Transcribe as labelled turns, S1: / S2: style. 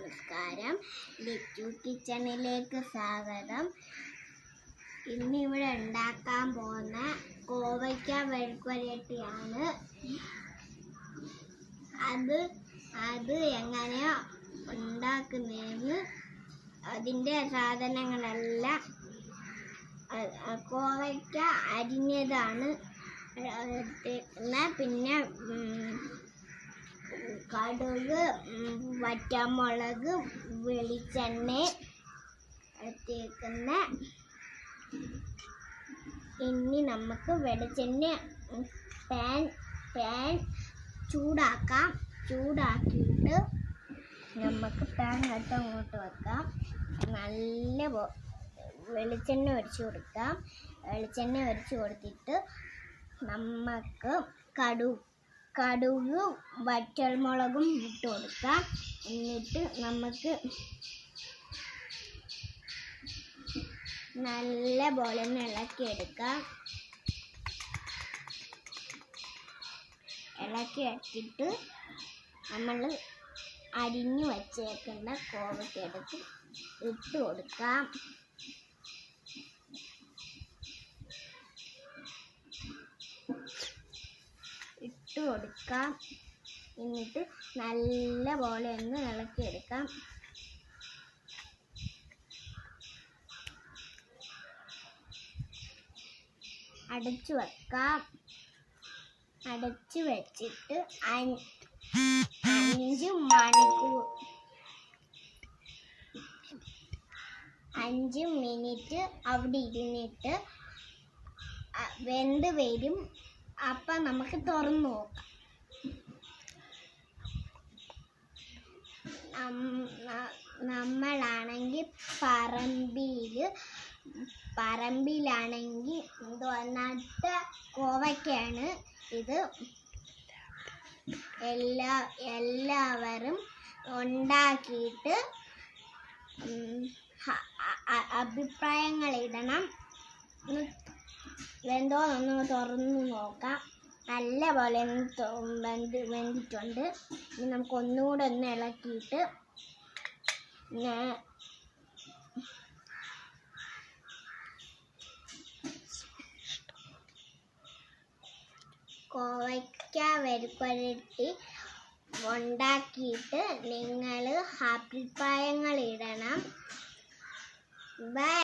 S1: നമസ്കാരം. ലിറ്റു കിച്ചണിലേക്ക് സ്വാഗതം. ഇന്നിവിടെ ഉണ്ടാക്കാൻ പോകുന്ന കോവയ്ക്ക മെഴുക്കുവരട്ടിയാണ്. അത് എങ്ങനെയാ ഉണ്ടാക്കുന്നതെന്ന് അതിൻ്റെ സാധനങ്ങളെല്ലാം കോവയ്ക്ക അരിഞ്ഞതാണ് പിന്നെ കടുക്, വറ്റമുളക്, വെളിച്ചെണ്ണ എടുത്തേക്കുന്ന. ഇനി നമുക്ക് വെളിച്ചെണ്ണ പാൻ ചൂടാക്കാം. ചൂടാക്കിയിട്ട് നമുക്ക് പാൻ അങ്ങോട്ട് വെക്കാം. നല്ല വെളിച്ചെണ്ണ ഒഴിച്ച് കൊടുക്കാം. വെളിച്ചെണ്ണ ഒഴിച്ച് കൊടുത്തിട്ട് നമുക്ക് കടുകും വറ്റൽമുളകും ഇട്ട് കൊടുക്കാം. എന്നിട്ട് നമുക്ക് നല്ല പോലെ ഇളക്കിയെടുക്കാം. ഇളക്കിയെടുത്തിട്ട് നമ്മൾ അരിഞ്ഞു വച്ചേക്കുന്ന കോവയ്ക്കെടുത്ത് ഇട്ട് കൊടുക്കാം. എന്നിട്ട് നല്ല പോലെ ഒന്ന് ഇളക്കിയെടുക്കാം. അടച്ചു വെക്കാം. അടച്ചു വെച്ചിട്ട് 5 മിനിറ്റ് അവിടെ ഇരുന്നിട്ട് വെന്ത് വരും. അപ്പം നമുക്ക് തുറന്നു നോക്കാം. നമ്മളാണെങ്കിൽ പറമ്പിലാണെങ്കിൽ നട്ട കോവയ്ക്കാണ് ഇത്. എല്ലാവരും ഉണ്ടാക്കിയിട്ട് അഭിപ്രായങ്ങളിടണം. വെന്തോന്നൊന്ന് തുറന്നു നോക്കാം. നല്ല പോലെ വെന്തിട്ടുണ്ട്. ഇനി നമുക്ക് ഒന്നുകൂടെ ഒന്ന് ഇളക്കിയിട്ട് കോവയ്ക്ക മെഴുക്കുവരട്ടി ഉണ്ടാക്കിയിട്ട് നിങ്ങൾ അഭിപ്രായങ്ങളിടണം. ബൈ.